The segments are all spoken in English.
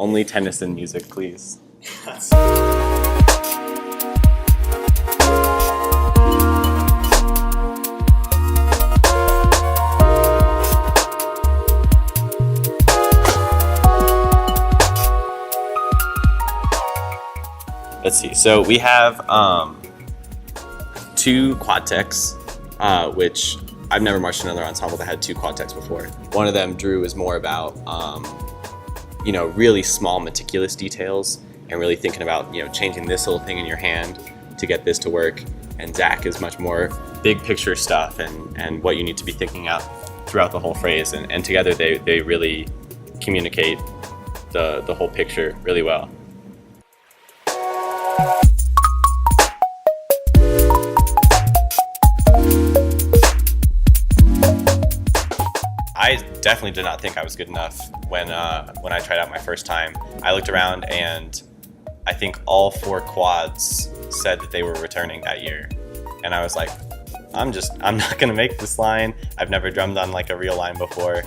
Only Tennyson music, please. Let's see. So we have 2 quad techs, which I've never marched in another ensemble that had 2 quad techs before. One of them, Drew, is more about really small, meticulous details and really thinking about, changing this little thing in your hand to get this to work. And Zach is much more big picture stuff and what you need to be thinking out throughout the whole phrase. And together they really communicate the whole picture really well. I definitely did not think I was good enough when I tried out my first time. I looked around and I think all 4 quads said that they were returning that year. And I was like, I'm not gonna make this line. I've never drummed on like a real line before.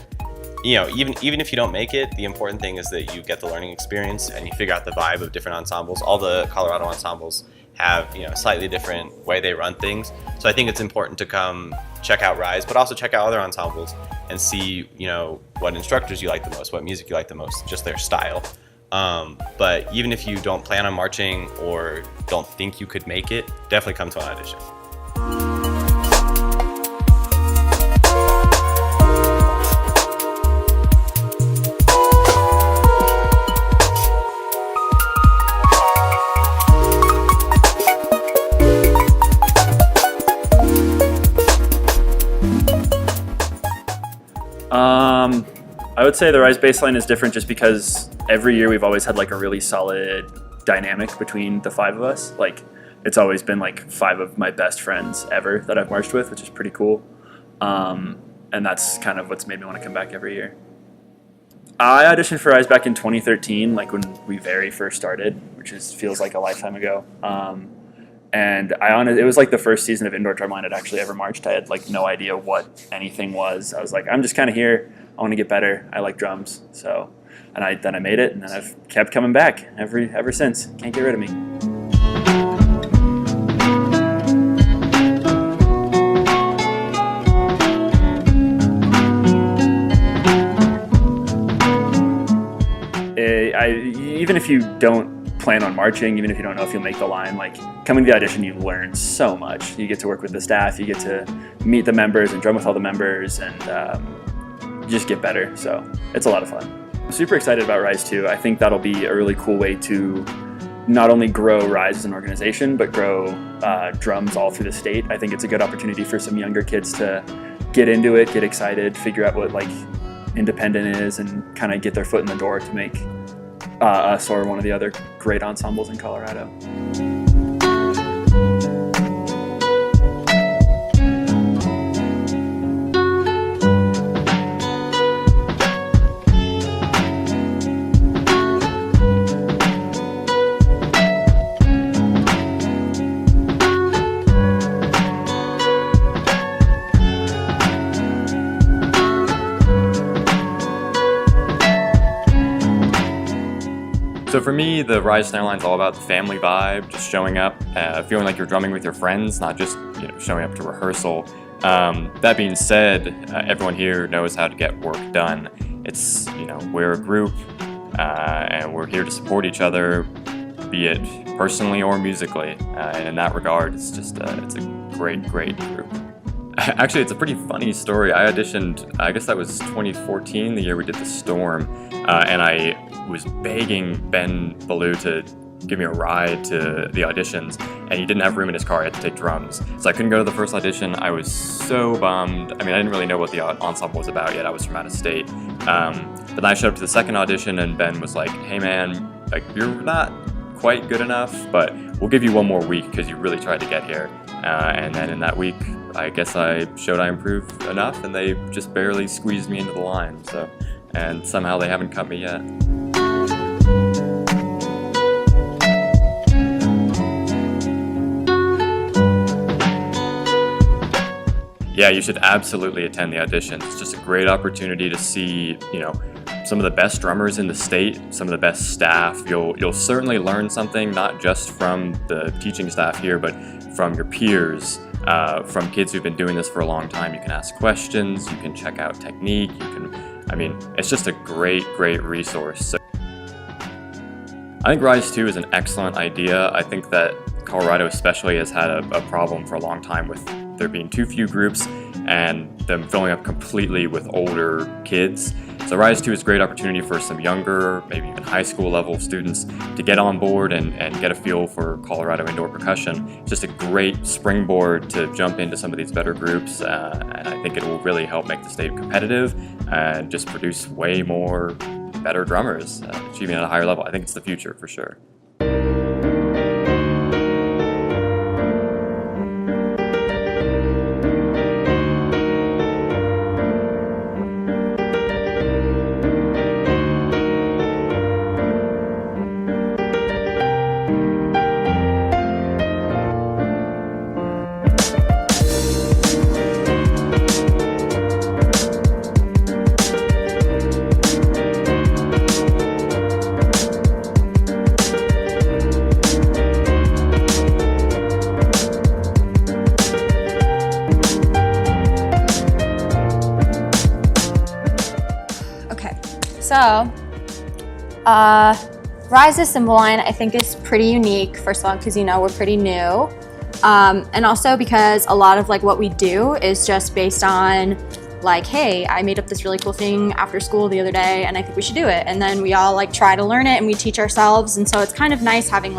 Even if you don't make it, the important thing is that you get the learning experience and you figure out the vibe of different ensembles. All the Colorado ensembles have, a slightly different way they run things. So I think it's important to come check out Rise, but also check out other ensembles and see, what instructors you like the most, what music you like the most, just their style. But even if you don't plan on marching or don't think you could make it, definitely come to an audition. I would say the Rise baseline is different just because every year we've always had like a really solid dynamic between the 5 of us. Like it's always been like 5 of my best friends ever that I've marched with, which is pretty cool. And that's kind of what's made me want to come back every year. I auditioned for Rise back in 2013, like when we very first started, which feels like a lifetime ago. And it was like the first season of indoor drumline I'd actually ever marched. I had like no idea what anything was. I was like, I'm just kind of here. I want to get better. I like drums. So, and then I made it, and then I've kept coming back ever since. Can't get rid of me. Even if you don't plan on marching, even if you don't know if you'll make the line, like coming to the audition, you learn so much. You get to work with the staff, you get to meet the members and drum with all the members, and you just get better. So it's a lot of fun. I'm super excited about Rise2. I think that'll be a really cool way to not only grow Rise as an organization, but grow drums all through the state. I think it's a good opportunity for some younger kids to get into it, get excited, figure out what like independent is, and kind of get their foot in the door to make us or one of the other great ensembles in Colorado. So for me, the Rise snare line is all about the family vibe, just showing up, feeling like you're drumming with your friends, not just showing up to rehearsal. That being said, everyone here knows how to get work done. It's we're a group, and we're here to support each other, be it personally or musically. And in that regard, it's just it's a great group. Actually, it's a pretty funny story. I auditioned, I guess that was 2014, the year we did The Storm, and I was begging Ben Ballou to give me a ride to the auditions, and he didn't have room in his car. I had to take drums, so I couldn't go to the first audition. I was so bummed. I mean, I didn't really know what the ensemble was about yet. I was from out of state. But then I showed up to the second audition, and Ben was like, "Hey man, like, you're not quite good enough, but we'll give you one more week because you really tried to get here." And then in that week, I guess I showed I improved enough, and they just barely squeezed me into the line. So, and somehow they haven't cut me yet. Yeah, you should absolutely attend the auditions. It's just a great opportunity to see, some of the best drummers in the state, some of the best staff. You'll certainly learn something, not just from the teaching staff here, but from your peers, from kids who've been doing this for a long time. You can ask questions, you can check out technique, it's just a great resource. So I think Rise2 is an excellent idea. I think that Colorado especially has had a problem for a long time with there being too few groups and them filling up completely with older kids. So Rise2 is a great opportunity for some younger, maybe even high school level students to get on board and get a feel for Colorado indoor percussion. It's just a great springboard to jump into some of these better groups, and I think it will really help make the state competitive and just produce way more better drummers, achieving at a higher level. I think it's the future for sure. So, Rise's symbol line I think is pretty unique, first of all, because we're pretty new. And also because a lot of what we do is just based on hey, I made up this really cool thing after school the other day and I think we should do it. And then we all try to learn it and we teach ourselves. And so it's kind of nice having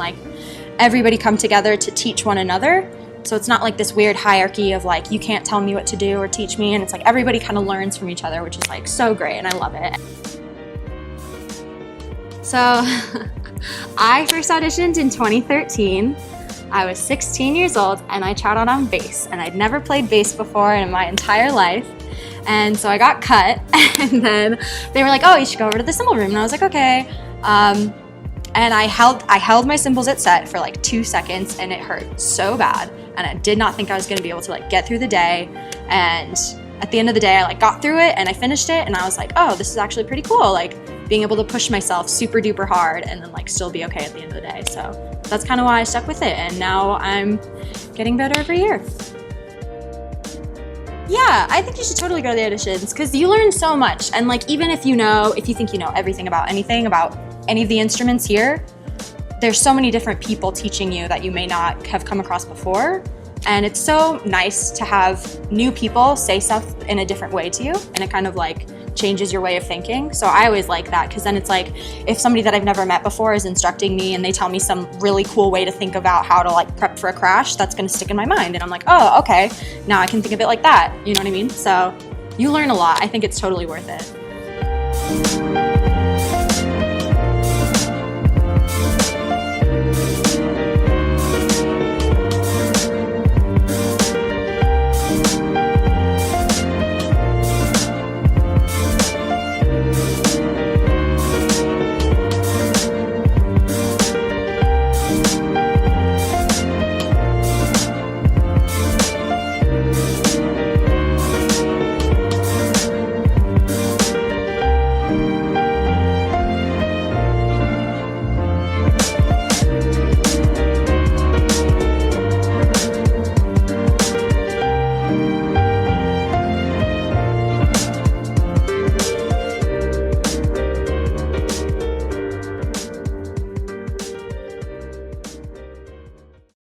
everybody come together to teach one another. So it's not this weird hierarchy of you can't tell me what to do or teach me. And it's everybody kind of learns from each other, which is so great and I love it. So I first auditioned in 2013. I was 16 years old and I tried out on bass, and I'd never played bass before in my entire life. And so I got cut, and then they were like, "Oh, you should go over to the cymbal room." And I was like, "Okay." And I held my cymbals at set for 2 seconds, and it hurt so bad. And I did not think I was going to be able to get through the day. And at the end of the day, I got through it and I finished it, and I was like, "Oh, this is actually pretty cool." Being able to push myself super duper hard and then still be okay at the end of the day. So that's kind of why I stuck with it, and now I'm getting better every year. Yeah, I think you should totally go to the auditions because you learn so much. And even if you think you know everything about anything, about any of the instruments here, there's so many different people teaching you that you may not have come across before. And it's so nice to have new people say stuff in a different way to you, and it kind of changes your way of thinking. So I always like that, because then it's if somebody that I've never met before is instructing me and they tell me some really cool way to think about how to prep for a crash, that's going to stick in my mind, and I'm like, "Oh, okay, now I can think of it like that." You know what I mean? So you learn a lot. I think it's totally worth it.